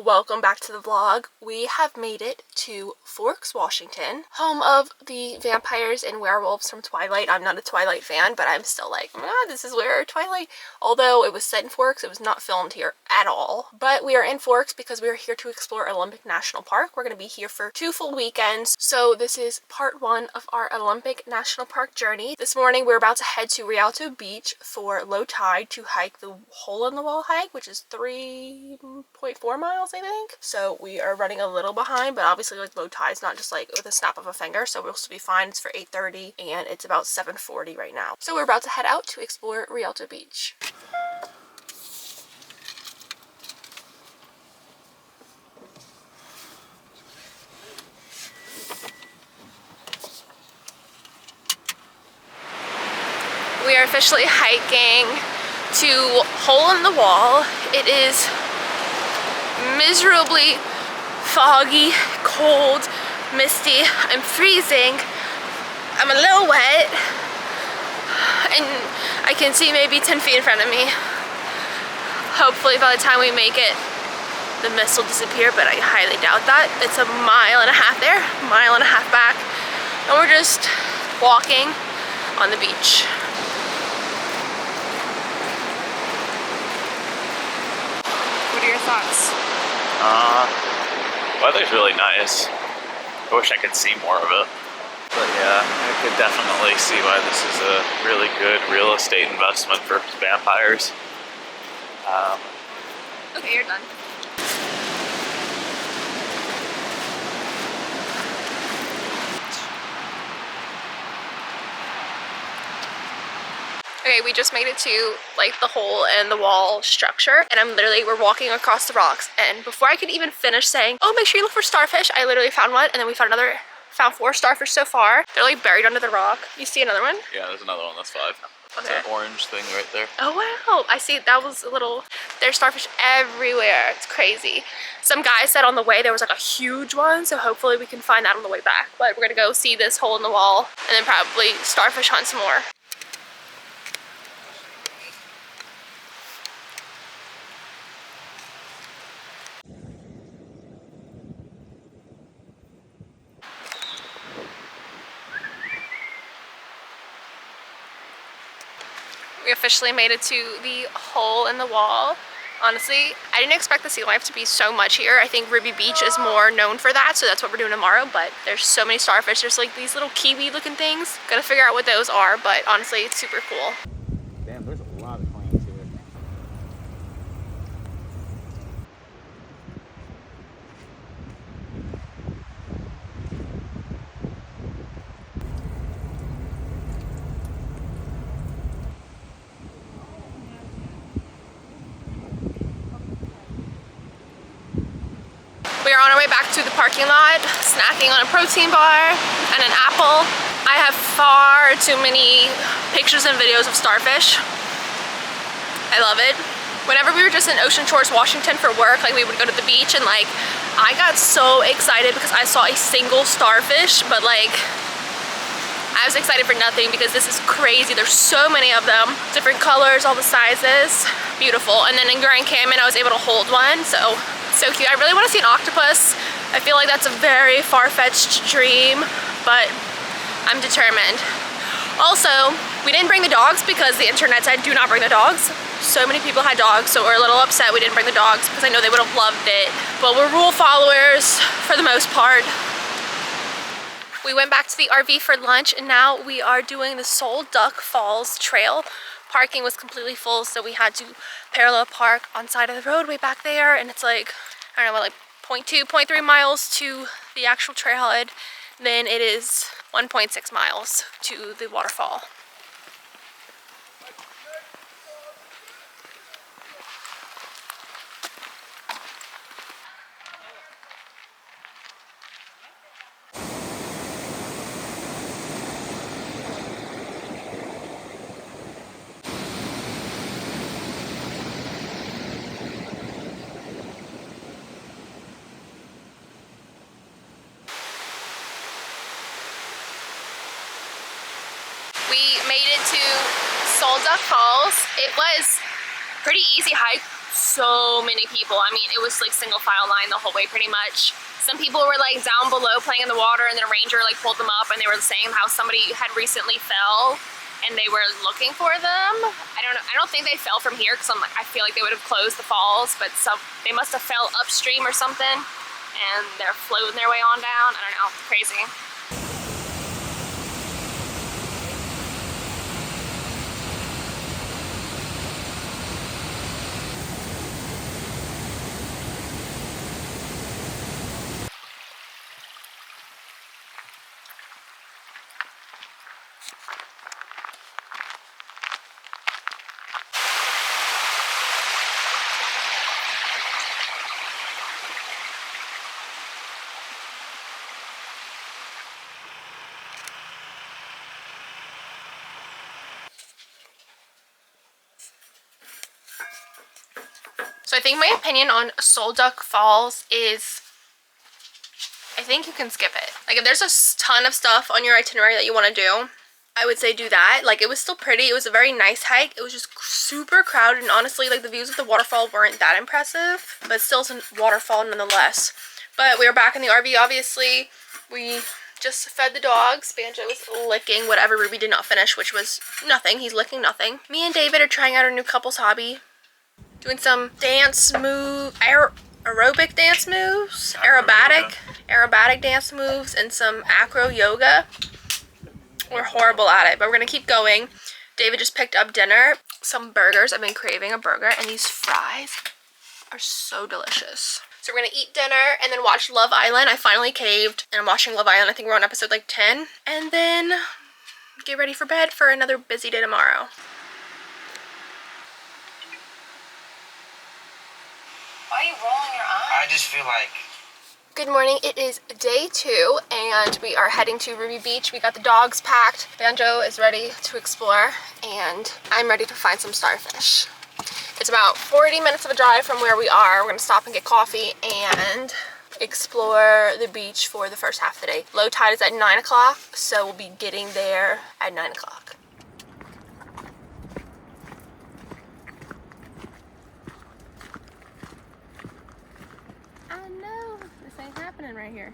Welcome back to the vlog. We have made it to Forks, Washington, home of the vampires and werewolves from Twilight. I'm not a Twilight fan, but I'm still like, this is where Twilight, although it was set in Forks, it was not filmed here at all. But we are in Forks because we are here to explore Olympic National Park. We're going to be here for 2 full weekends. So this is part 1 of our Olympic National Park journey. This morning we're about to head to Rialto Beach for low tide to hike the Hole in the Wall hike, which is 3.4 miles, I think. So we are running a little behind, but obviously like low tide is not just like with a snap of a finger, so we'll still be fine. It's for 8:30 and it's about 7:40 right now. So we're about to head out to explore Rialto Beach. We are officially hiking to Hole in the Wall. It is miserably foggy, cold, misty. I'm freezing. I'm a little wet, and I can see maybe 10 feet in front of me. Hopefully by the time we make it, the mist will disappear, but I highly doubt that. It's a mile and a half there, mile and a half back, and we're just walking on the beach. What are your thoughts? Weather's really nice. I wish I could see more of it. But yeah, I could definitely see why this is a really good real estate investment for vampires. Okay, you're done. Okay, we just made it to like the hole in the wall structure, and we're walking across the rocks, and before I could even finish saying, oh, make sure you look for starfish, I literally found one, and then we found 4 starfish so far. They're like buried under the rock. You see another one? Yeah, there's another one. That's 5. Okay. It's an orange thing right there. Oh wow, I see. That was a little, there's starfish everywhere. It's crazy. Some guy said on the way there was like a huge one, so hopefully we can find that on the way back. But we're gonna go see this hole in the wall and then probably starfish hunt some more. We officially made it to the hole in the wall. Honestly, I didn't expect the sea life to be so much here. I think Ruby Beach is more known for that, so that's what we're doing tomorrow, but there's so many starfish. There's like these little kiwi looking things. Gotta figure out what those are, but honestly, it's super cool. Damn, there's a lot of clams here. We are on our way back to the parking lot, snacking on a protein bar and an apple. I have far too many pictures and videos of starfish. I love it. Whenever we were just in Ocean Shores, Washington for work, like we would go to the beach and like, I got so excited because I saw a single starfish, but like, I was excited for nothing because this is crazy. There's so many of them, different colors, all the sizes, beautiful. And then in Grand Cayman, I was able to hold one, so cute. I really want to see an octopus. I feel like that's a very far-fetched dream, but I'm determined. Also, we didn't bring the dogs because the internet said do not bring the dogs. So many people had dogs, so we're a little upset we didn't bring the dogs because I know they would have loved it. But we're rule followers for the most part. We went back to the RV for lunch, and now we are doing the Soleduck Falls trail. Parking was completely full, so we had to parallel park on side of the road way back there, and it's like, I don't know, like 0.2, 0.3 miles to the actual trailhead. Then it is 1.6 miles to the waterfall. We made it to Soleduck Falls. It was pretty easy hike. So many people. I mean, it was like single file line the whole way pretty much. Some people were like down below playing in the water, and then a ranger like pulled them up, and they were saying how somebody had recently fell and they were looking for them. I don't know. I don't think they fell from here because I feel like they would have closed the falls, but they must have fell upstream or something, and they're floating their way on down. I don't know. Crazy. So I think my opinion on Soleduck Falls is, I think you can skip it. Like if there's a ton of stuff on your itinerary that you want to do, I would say do that. Like it was still pretty. It was a very nice hike. It was just super crowded, and honestly like the views of the waterfall weren't that impressive, but still it's a waterfall nonetheless. But we were back in the RV obviously. We just fed the dogs. Banjo was licking whatever Ruby did not finish, which was nothing. He's licking nothing. Me and David are trying out our new couples hobby. Doing some dance move, aerobic dance moves, aerobatic dance moves, and some acro yoga. We're horrible at it, but we're gonna keep going. David just picked up dinner, some burgers. I've been craving a burger, and these fries are so delicious. So we're gonna eat dinner and then watch Love Island. I finally caved, and I'm watching Love Island. I think we're on episode like 10. And then get ready for bed for another busy day tomorrow. Why are you rolling your eyes? I just feel like... Good morning. It is day 2 and we are heading to Ruby Beach. We got the dogs packed. Banjo is ready to explore and I'm ready to find some starfish. It's about 40 minutes of a drive from where we are. We're gonna stop and get coffee and explore the beach for the first half of the day. Low tide is at 9 o'clock, so we'll be getting there at 9 o'clock. Happening right here.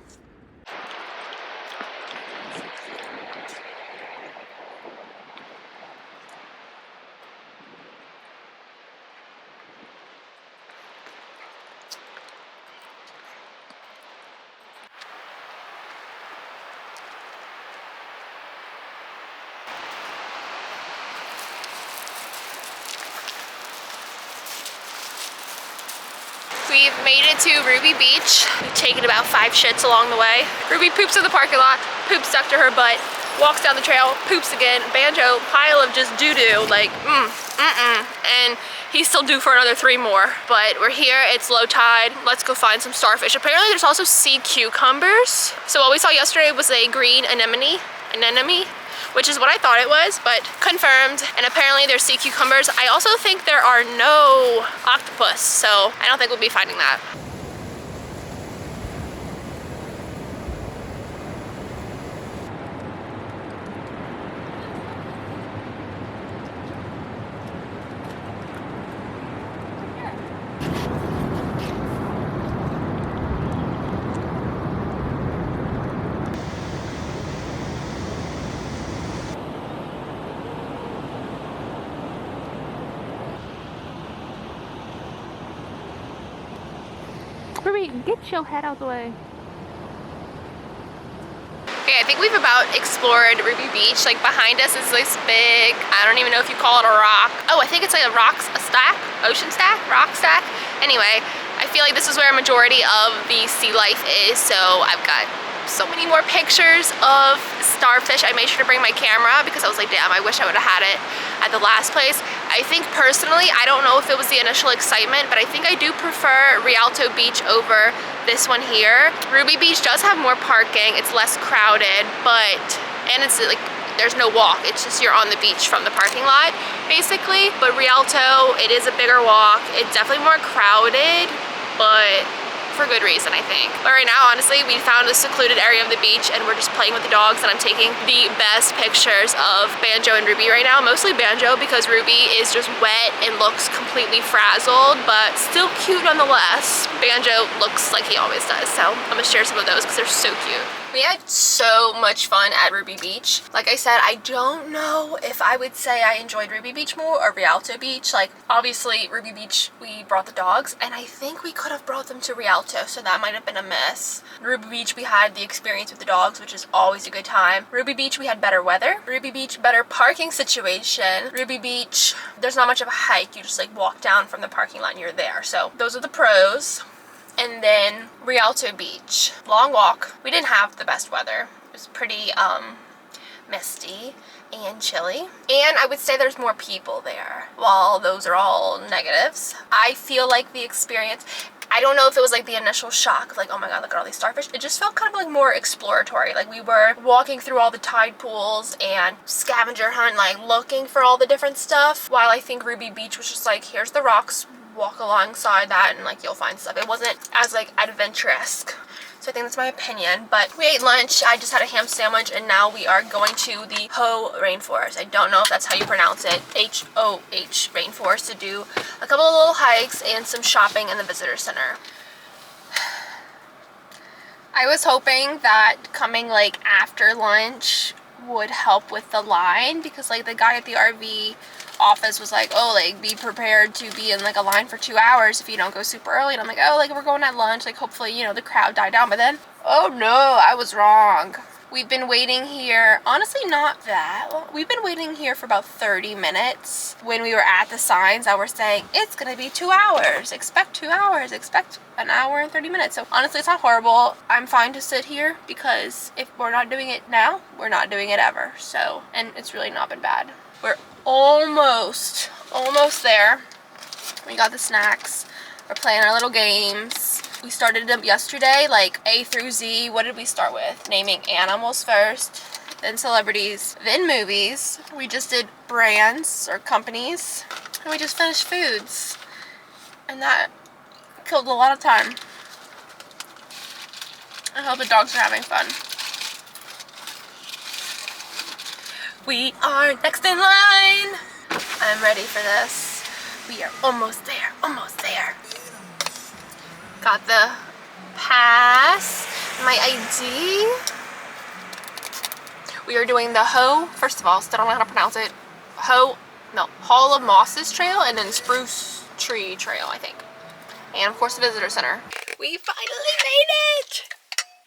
We've made it to Ruby Beach. We've taken about 5 shits along the way. Ruby poops in the parking lot, poops stuck to her butt, walks down the trail, poops again. Banjo, pile of just doo-doo, like, and he's still due for another 3 more. But we're here, it's low tide. Let's go find some starfish. Apparently there's also sea cucumbers. So what we saw yesterday was a green anemone, which is what I thought it was, but confirmed. And apparently there's sea cucumbers. I also think there are no octopus, so I don't think we'll be finding that. Ruby, get your head out the way. Okay, I think we've about explored Ruby Beach. Like behind us is this big, I don't even know if you call it a rock. Oh, I think it's like a stack, ocean stack, rock stack. Anyway, I feel like this is where a majority of the sea life is. So I've got so many more pictures of starfish. I made sure to bring my camera because I was like, damn, I wish I would have had it at the last place. I think personally, I don't know if it was the initial excitement, but I think I do prefer Rialto Beach over this one here. Ruby Beach does have more parking. It's less crowded, and it's like, there's no walk. It's just you're on the beach from the parking lot, basically. But Rialto, it is a bigger walk. It's definitely more crowded, but for good reason, I think. But right now, honestly, we found a secluded area of the beach and we're just playing with the dogs, and I'm taking the best pictures of Banjo and Ruby right now. Mostly Banjo because Ruby is just wet and looks completely frazzled, but still cute nonetheless. Banjo looks like he always does, so I'm gonna share some of those because they're so cute. We had so much fun at Ruby Beach. Like I said, I don't know if I would say I enjoyed Ruby Beach more or Rialto Beach. Like, obviously, Ruby Beach, we brought the dogs, and I think we could have brought them to Rialto, so that might have been a miss. Ruby Beach, we had the experience with the dogs, which is always a good time. Ruby Beach, we had better weather. Ruby Beach, better parking situation. Ruby Beach, there's not much of a hike. You just, like, walk down from the parking lot and you're there. So, those are the pros. And then Rialto Beach, long walk. We didn't have the best weather. It was pretty misty and chilly. And I would say there's more people there. While those are all negatives, I feel like the experience, I don't know if it was like the initial shock of like, oh my god, look at all these starfish. It just felt kind of like more exploratory. Like we were walking through all the tide pools and scavenger hunt, like looking for all the different stuff. While I think Ruby Beach was just like, here's the rocks, walk alongside that and like you'll find stuff. It wasn't as like adventurous. So I think that's my opinion. But we ate lunch. I just had a ham sandwich and now we are going to the Hoh Rainforest. I don't know if that's how you pronounce it. H-O-H Rainforest, to do a couple of little hikes and some shopping in the visitor center. I was hoping that coming like after lunch would help with the line, because like the guy at the RV office was like, oh, like be prepared to be in like a line for 2 hours if you don't go super early. And I'm like, oh, like we're going at lunch, like hopefully, you know, the crowd died down. But then, oh no, I was wrong. We've been waiting here, honestly not that long. We've been waiting here for about 30 minutes when we were at the signs that were saying it's gonna be 2 hours, expect 2 hours, expect an hour and 30 minutes. So honestly, it's not horrible. I'm fine to sit here because if we're not doing it now, we're not doing it ever. So, and it's really not been bad. We're almost there. We got the snacks. We're playing our little games. We started them yesterday, like A through Z. What did we start with? Naming animals first, then celebrities, then movies. We just did brands or companies, and we just finished foods. And that killed a lot of time. I hope the dogs are having fun. We are next in line. I'm ready for this. We are almost there, almost there. Got the pass, my ID. We are doing the Hoh, first of all, still don't know how to pronounce it. Hall of Mosses Trail, and then Spruce Tree Trail, I think. And of course the visitor center. We finally made it!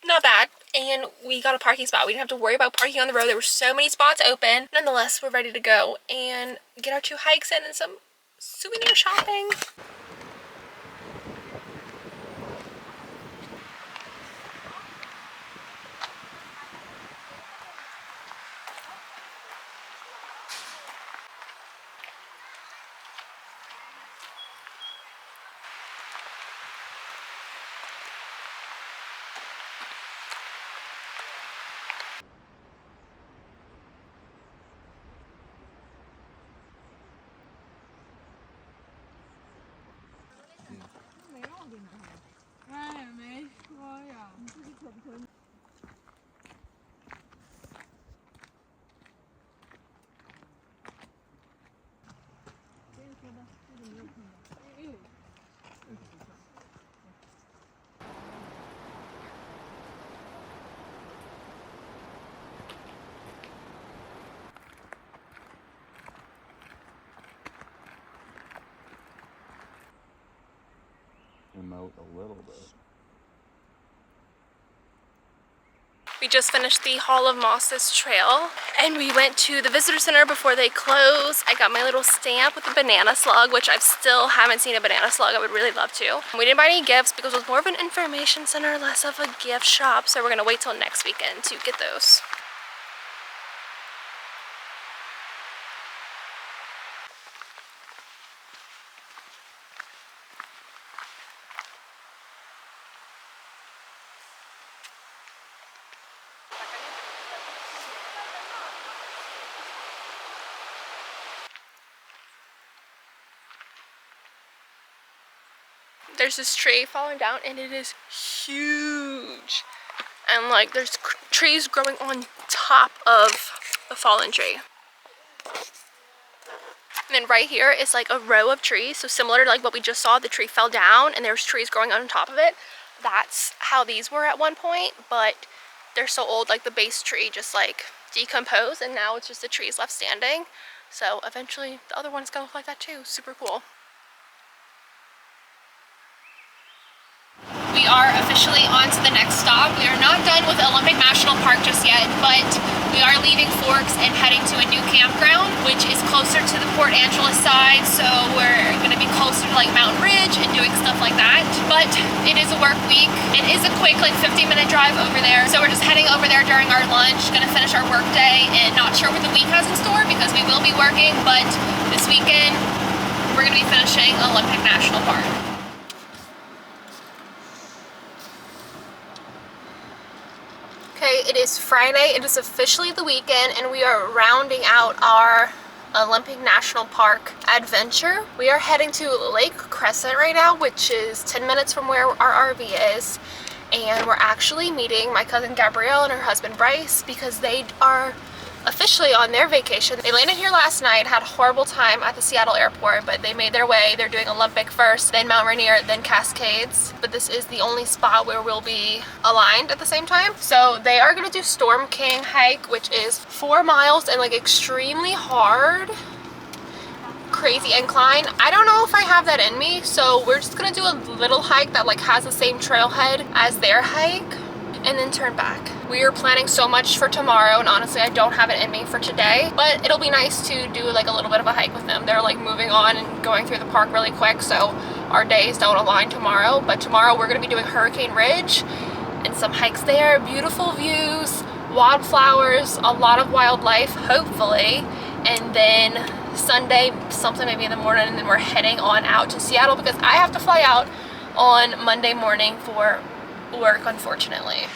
Not bad. And we got a parking spot. We didn't have to worry about parking on the road. There were so many spots open. Nonetheless, we're ready to go and get our 2 hikes in and some souvenir shopping. Emote a little bit. We just finished the Hall of Mosses Trail and we went to the visitor center before they close. I got my little stamp with a banana slug, which I still haven't seen a banana slug. I would really love to. We didn't buy any gifts because it was more of an information center, less of a gift shop. So we're gonna wait till next weekend to get those. There's this tree falling down and it is huge. And like there's trees growing on top of the fallen tree. And then right here is like a row of trees. So similar to like what we just saw, the tree fell down and there's trees growing on top of it. That's how these were at one point, but they're so old, like the base tree just like decomposed and now it's just the trees left standing. So eventually the other one's gonna look like that too. Super cool. We are officially on to the next stop. We are not done with Olympic National Park just yet, but we are leaving Forks and heading to a new campground, which is closer to the Port Angeles side. So we're gonna be closer to like Mountain Ridge and doing stuff like that. But it is a work week. It is a quick like 15-minute drive over there. So we're just heading over there during our lunch, gonna finish our work day and not sure what the week has in store because we will be working, but this weekend we're gonna be finishing Olympic National Park. Okay, it is Friday, it is officially the weekend, and we are rounding out our Olympic National Park adventure. We are heading to Lake Crescent right now, which is 10 minutes from where our RV is, and we're actually meeting my cousin Gabrielle and her husband Bryce because they are officially on their vacation. They landed here last night, had a horrible time at the Seattle airport, but they made their way. They're doing Olympic first, then Mount Rainier, then Cascades. But this is the only spot where we'll be aligned at the same time. So they are gonna do Storm King hike, which is 4 miles and like extremely hard, crazy incline. I don't know if I have that in me, so we're just gonna do a little hike that like has the same trailhead as their hike and then turn back. We are planning so much for tomorrow, and honestly I don't have it in me for today, but it'll be nice to do like a little bit of a hike with them. They're like moving on and going through the park really quick, so our days don't align tomorrow. But tomorrow we're going to be doing Hurricane Ridge and some hikes there, beautiful views, wildflowers, a lot of wildlife hopefully, and then Sunday something maybe in the morning, and then we're heading on out to Seattle because I have to fly out on Monday morning for work, unfortunately.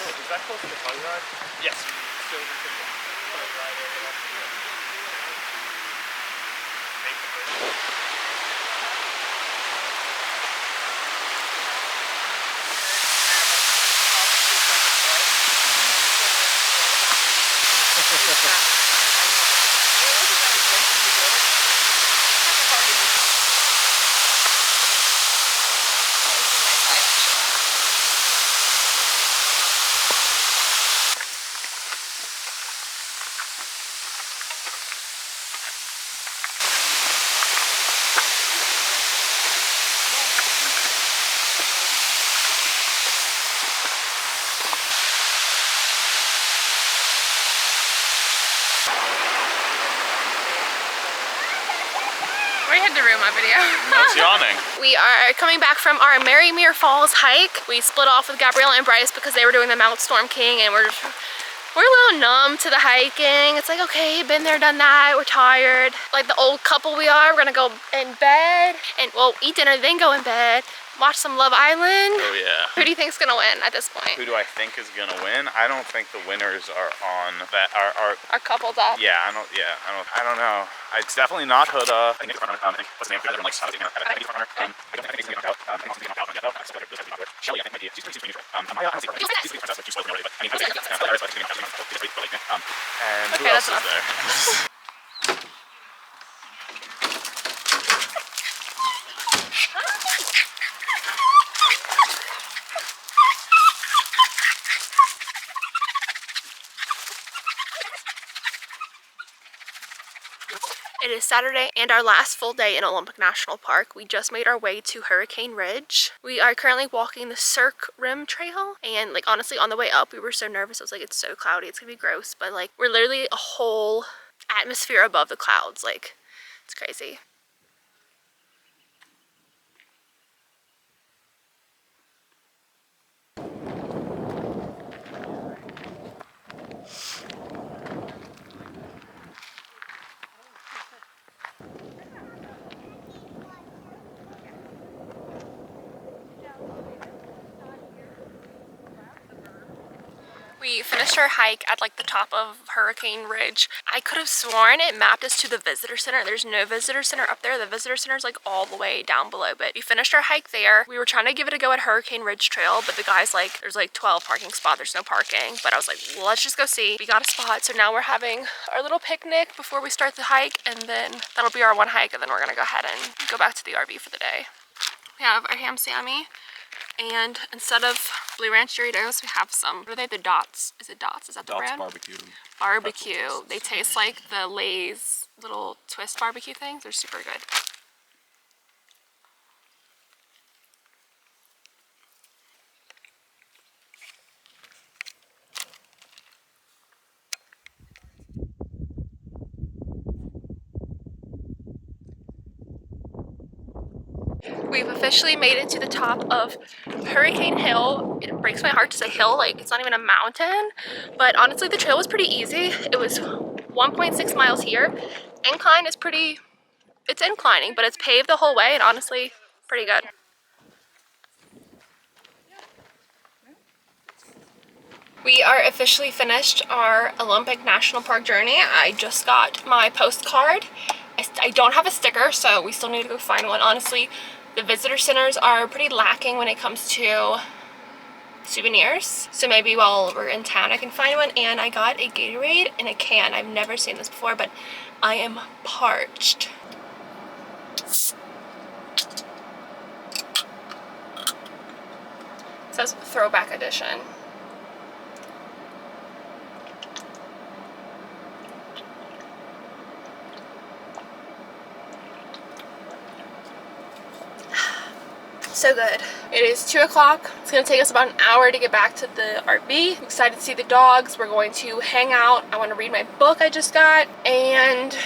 Is that close to the Telluride? Yes. To ruin my video. That's yawning. We are coming back from our Marymere Falls hike. We split off with Gabrielle and Bryce because they were doing the Mount Storm King, and we're a little numb to the hiking. It's like, okay, been there, done that, we're tired. Like the old couple we are, we're gonna go in bed and well, eat dinner, then go in bed, watch some Love Island. Oh yeah. Who do you think's gonna win at this point? Who do I think is gonna win? I don't think the winners are on that are coupled up. Yeah, I don't know. It's definitely not Huda. I think it's what's the name? Everyone likes Huda. I think it's runner. I don't think it's gonna knock out. I think it's gonna knock out. Shelly, I think maybe she's pretty neutral. Maya, I don't think she's pretty princess, but she's spoiled me already. But I mean, I think it's and who else is there? It is Saturday and our last full day in Olympic National Park. We just made our way to Hurricane Ridge. We are currently walking the Cirque Rim Trail, and like honestly on the way up we were so nervous. I was like, it's so cloudy, it's gonna be gross, but like we're literally a whole atmosphere above the clouds. Like it's crazy. We finished our hike at like the top of Hurricane Ridge. I could have sworn it mapped us to the visitor center. There's no visitor center up there. The visitor center is like all the way down below, but we finished our hike there. We were trying to give it a go at Hurricane Ridge Trail, but the guy's like, there's like 12 parking spots. There's no parking. But I was like, well, let's just go see. We got a spot. So now we're having our little picnic before we start the hike, and then that'll be our one hike, and then we're gonna go ahead and go back to the RV for the day. We have our ham Sammy. And instead of Blue Ranch Doritos, we have some, what are they, the Dots? Is it Dots? Is that the Dots brand? barbecue. Barbecue. They taste like the Lay's little twist barbecue things. They're super good. We've officially made it to the top of Hurricane Hill. It breaks my heart to say hill, like it's not even a mountain, but honestly the trail was pretty easy. It was 1.6 miles here. Incline is pretty, it's inclining, but it's paved the whole way and honestly pretty good. We are officially finished our Olympic National Park journey. I just got my postcard. I don't have a sticker, so we still need to go find one. Honestly, the visitor centers are pretty lacking when it comes to souvenirs. So maybe while we're in town I can find one. And I got a Gatorade in a can. I've never seen this before, but I am parched. It says Throwback Edition. So good. It is 2 o'clock. It's gonna take us about an hour to get back to the RV. I'm excited to see the dogs. We're going to hang out. I want to read my book I just got and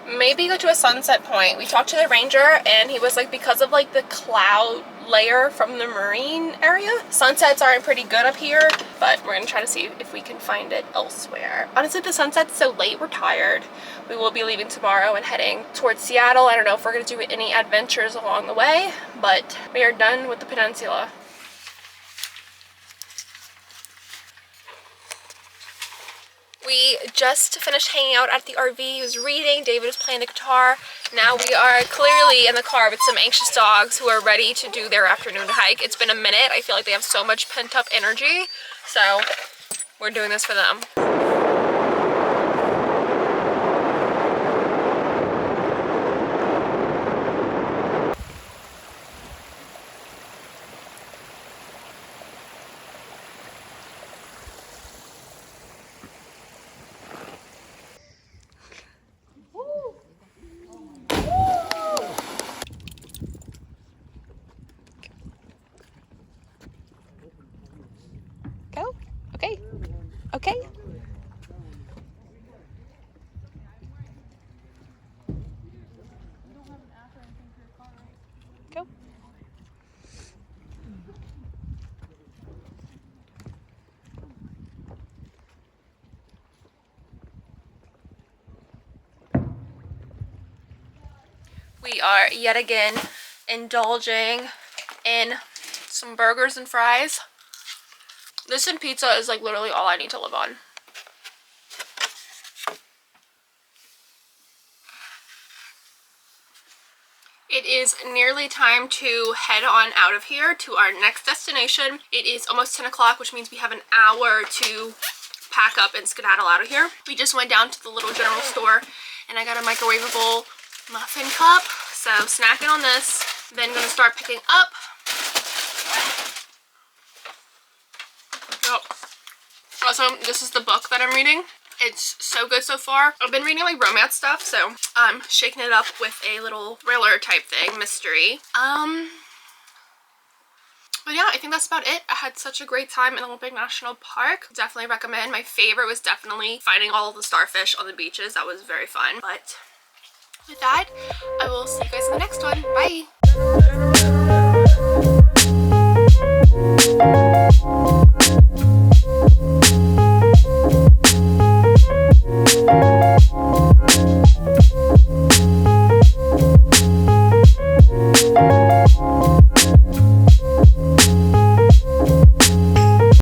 maybe go to a sunset point. We talked to the ranger and he was like, because of like the cloud layer from the marine area, sunsets aren't pretty good up here, but we're gonna try to see if we can find it elsewhere. Honestly, the sunset's so late, we're tired. We will be leaving tomorrow and heading towards Seattle. I don't know if we're gonna do any adventures along the way, but we are done with the peninsula. We just finished hanging out at the RV. He was reading, David was playing the guitar. Now we are clearly in the car with some anxious dogs who are ready to do their afternoon hike. It's been a minute. I feel like they have so much pent-up energy. So we're doing this for them. Go. Okay. Okay. Go. We are yet again indulging in some burgers and fries. This and pizza is like literally all I need to live on. It is nearly time to head on out of here to our next destination. It is almost 10 o'clock, which means we have an hour to pack up and skedaddle out of here. We just went down to the little general store and I got a microwavable muffin cup. So snacking on this, then gonna start picking up. Oh. Also, this is the book that I'm reading. It's so good so far. I've been reading like romance stuff, so I'm shaking it up with a little thriller type thing, mystery. But yeah, I think that's about it. I had such a great time in Olympic National Park. Definitely recommend. My favorite was definitely finding all of the starfish on the beaches. That was very fun. But with that, I will see you guys in the next one. Bye!